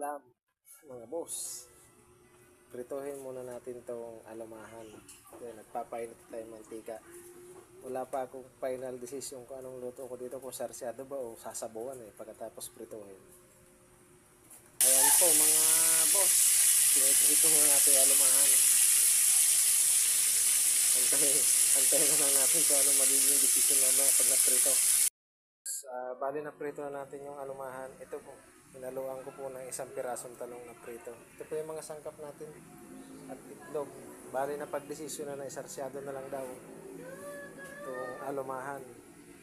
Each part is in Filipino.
ulam, mga boss. Prituhin muna natin tong alumahan. Okay, nagpapainit tayo mantika. Wala pa akong final decision kung anong luto ko dito, kung sarsyado ba o sasabawan pagkatapos prituhin. Ayan po mga boss, piniprito muna natin yung alumahan. Antayin na lang natin kung anong magiging decision naman pag naprito. Bali na prito na natin yung alumahan. Ito po, hinaluan ko po ng isang pirasong talong na prito. Ito po yung mga sangkap natin at itlog. Bali na pagdesisyon na isarsyado na lang daw itong alumahan.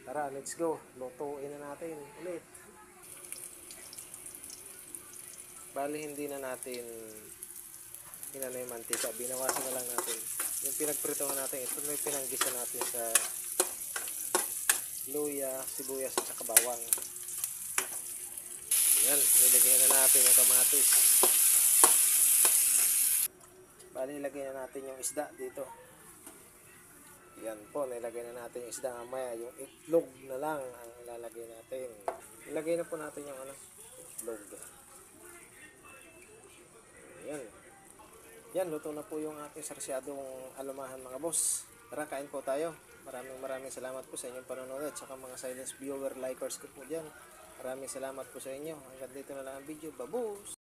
Tara, let's go. Lutuin na natin ulit. Bali hindi na natin inano yung mantika. Binawasan na lang natin. Yung pinagpritohan natin, ito may pinanggisa natin sa luya, sibuyas at saka bawang. Ayan, nilagyan na natin yung kamatis. Bali, ilagay na natin yung isda dito. Ayan po, nilagay na natin yung isda. Mamaya, yung itlog na lang ang ilalagay natin. Ilagay na po natin yung itlog. Ayan. Yan, luto na po yung ating sarsyadong alumahan mga boss. Tara, kain po tayo. Maraming salamat po sa inyong panonood at saka mga silence viewer, likers ko po dyan. Maraming salamat po sa inyo. Hanggang dito na lang ang video. Babos!